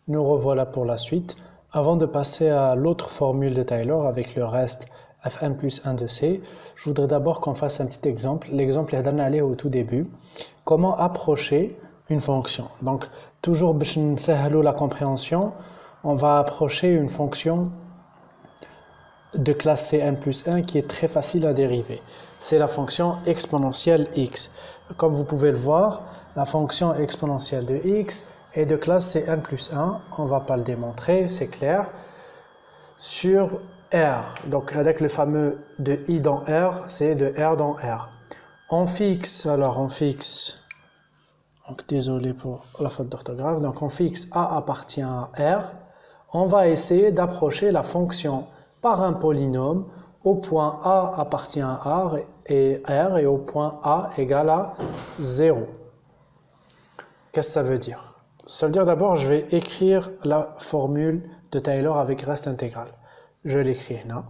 Nous revoilà pour la suite. Avant de passer à l'autre formule de Taylor avec le reste fn plus 1 de c, je voudrais d'abord qu'on fasse un petit exemple. L'exemple est donné au tout début. Comment approcher une fonction? Donc, toujours pour la compréhension, on va approcher une fonction de classe Cn plus 1 qui est très facile à dériver. C'est la fonction exponentielle x. Comme vous pouvez le voir, la fonction exponentielle de x est de classe Cn plus 1. On ne va pas le démontrer, c'est clair. Sur R, donc avec le fameux de i dans R, c'est de R dans R. On fixe, donc désolé pour la faute d'orthographe, donc on fixe A appartient à R. On va essayer d'approcher la fonction par un polynôme au point A appartient à R et au point A égale à 0. Qu'est-ce que ça veut dire? Ça veut dire d'abord, je vais écrire la formule de Taylor avec reste intégral. Je l'écris là.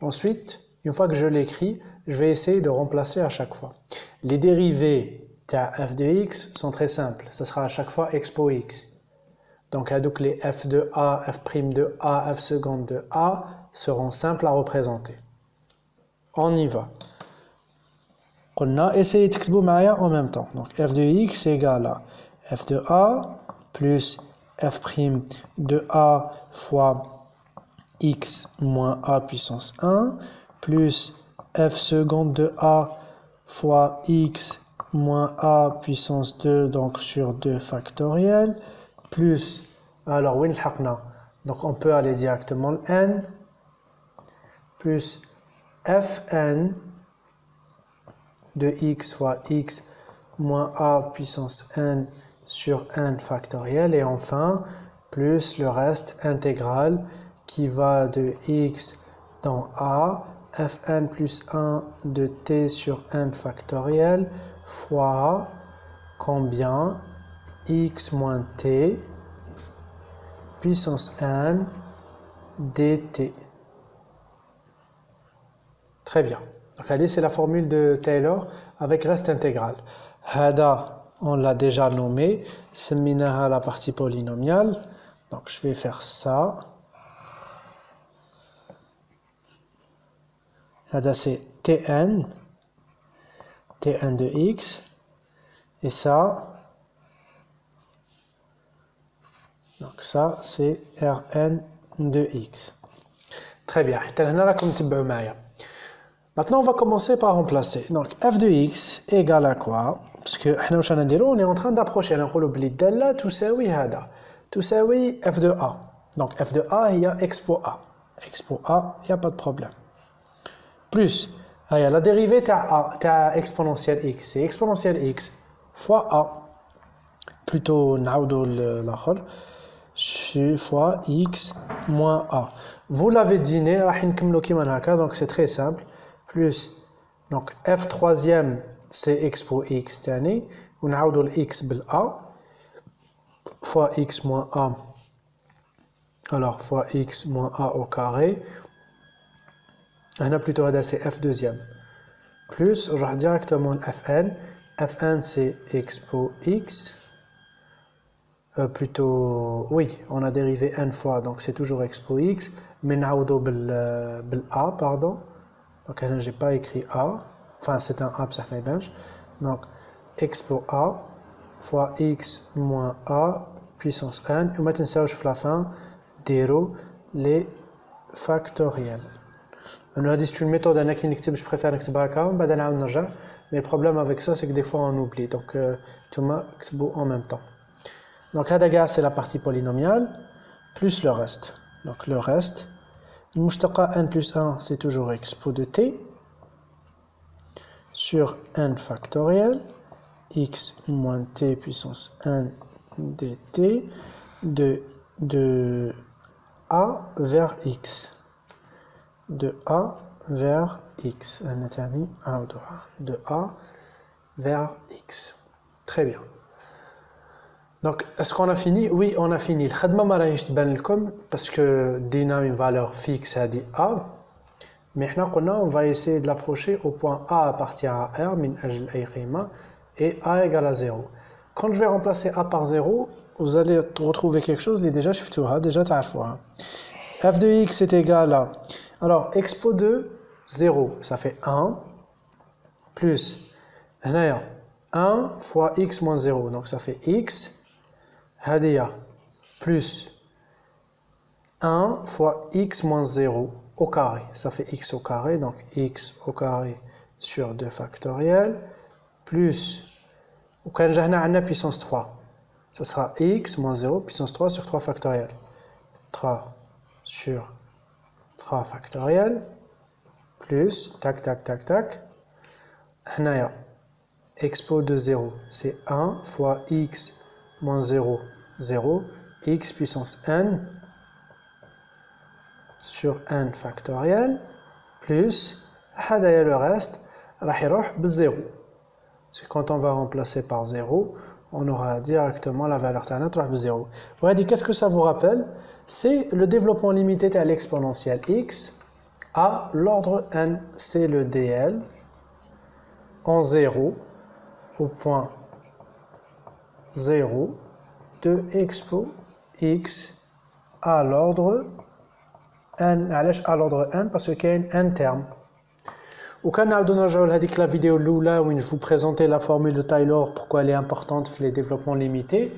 Ensuite, une fois que je l'écris, je vais essayer de remplacer à chaque fois. Les dérivés de f de x sont très simples. Ce sera à chaque fois expo x. Donc, les f de a, f' de a, f seconde de a seront simples à représenter. On y va. On a essayé de écrire en même temps. Donc, f de x égale à f de a plus f' de a fois x moins a puissance 1 plus f seconde de a fois x moins a puissance 2, donc sur 2 factoriel, plus, alors, donc on peut aller directement le n, plus fn de x fois x moins a puissance n sur n factoriel, et enfin, plus le reste intégral qui va de x dans a, fn plus 1 de t sur n factoriel, fois combien x moins t puissance n dt. Très bien. Regardez, c'est la formule de Taylor avec reste intégral. Hada, on l'a déjà nommé, semminaha la partie polynomiale. Donc je vais faire ça. Hada c'est tn de x, et ça, donc ça c'est Rn de x. Très bien. Maintenant on va commencer par remplacer. Donc f de x égale à quoi? Parce que on est en train d'approcher. On va dire que تساوي هذا تساوي f de a. Donc f de a il y a expo a. Expo a, il n'y a pas de problème. Plus la dérivée de exponentielle x, c'est exponentielle x fois a, plutôt fois x moins a. Vous l'avez deviné, donc c'est très simple. Plus, donc f troisième, c'est expo x, on a x bel a, fois x moins a, alors fois x moins a au carré. On a plutôt c'est f deuxième. Plus, on va directement fn. Fn c'est expo x. Plutôt, oui, on a dérivé n fois, donc c'est toujours expo x. Mais on bel a, pardon. Donc je n'ai pas écrit a. Enfin, c'est un a, ça fait bench. Donc, expo a fois x moins a puissance n. Et maintenant, je fais la fin, 0, les factoriels. C'est une méthode je préfère mais le problème avec ça c'est que des fois on oublie, donc tout en même temps. Donc c'est la partie polynomiale plus le reste. Donc le reste, n plus 1 c'est toujours expo de t sur n factoriel x moins t puissance n dt de a vers x. De A vers X. De A vers X. Très bien. Donc, est-ce qu'on a fini? Oui, on a fini. Parce que Dina a une valeur fixe à A. Mais on va essayer de l'approcher au point A appartient à R, et A égale à 0. Quand je vais remplacer A par 0, vous allez retrouver quelque chose qui est déjà f de x est égal à, alors expo de 0, ça fait 1, plus 1 fois x moins 0, donc ça fait x, plus 1 fois x moins 0 au carré, ça fait x au carré, donc x au carré sur 2 factoriel, plus, ou quand j'ai une puissance 3, ça sera x moins 0 puissance 3 sur 3 factoriel, 3 sur 3 factoriel, plus, tac, tac, tac, tac, expo de 0, c'est 1 fois x moins 0, 0, x puissance n, sur n factoriel, plus, le reste, va 0. C'est quand on va remplacer par 0, on aura directement la valeur de 0. Vous voyez, qu'est-ce que ça vous rappelle? C'est le développement limité à l'exponentielle x à l'ordre n, c'est le dl en 0 au point 0 de expo x à l'ordre n, à l'ordre n parce qu'il y a un terme. Ou quand on a la vidéo là où je vous présentais la formule de Taylor, pourquoi elle est importante pour les développements limités,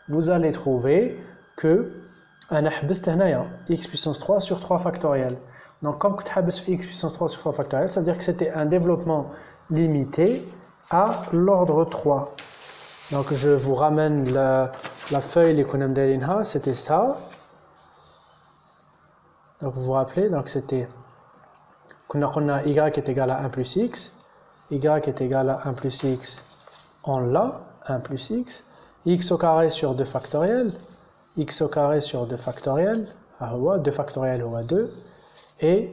vous allez trouver que x puissance 3 sur 3 factoriel. Donc comme x puissance 3 sur 3 factoriel, ça veut dire que c'était un développement limité à l'ordre 3. Donc je vous ramène la feuille qu'on a, c'était ça. Donc vous vous rappelez, donc c'était qu'on a y est égal à 1 plus x, y est égal à 1 plus x, on l'a, 1 plus x au carré sur 2 factoriel, x au carré sur 2 factoriel, 2 factoriel ou 2, et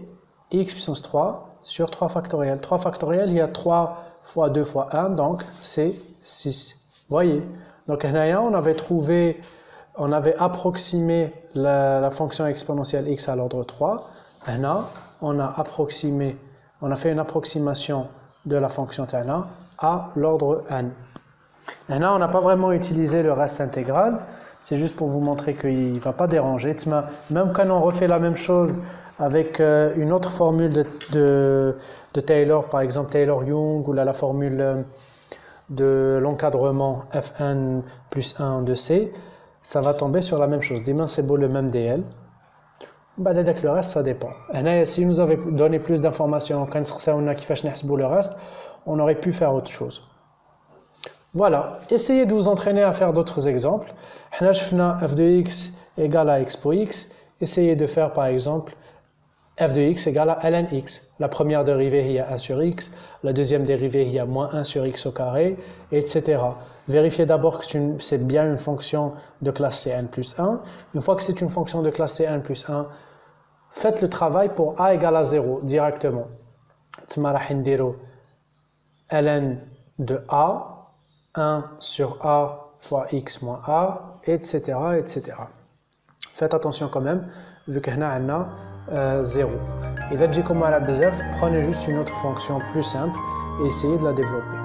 x puissance 3 sur 3 factoriel. 3 factoriel, il y a 3 fois 2 fois 1, donc c'est 6. Vous voyez, donc on avait approximé la fonction exponentielle x à l'ordre 3. Maintenant, on a fait une approximation de la fonction tana à l'ordre n. Maintenant, on n'a pas vraiment utilisé le reste intégral. C'est juste pour vous montrer qu'il ne va pas déranger. Même quand on refait la même chose avec une autre formule de Taylor, par exemple Taylor-Young, ou la formule de l'encadrement Fn plus 1 de C, ça va tomber sur la même chose. Demain, c'est beau le même DL. Avec le reste, ça dépend. Si nous avait donné plus d'informations, quand on a le reste, on aurait pu faire autre chose. Voilà, essayez de vous entraîner à faire d'autres exemples. f de x égale à expo x. Essayez de faire par exemple f de x égale à ln x. La première dérivée, il y a 1 sur x. La deuxième dérivée, il y a moins 1 sur x au carré, etc. Vérifiez d'abord que c'est bien une fonction de classe Cn plus 1. Une fois que c'est une fonction de classe Cn plus 1, faites le travail pour a égale à 0 directement. ln de a, 1 sur a fois x moins a, etc. etc. Faites attention quand même, vu que on a 0. Et prenez juste une autre fonction plus simple et essayez de la développer.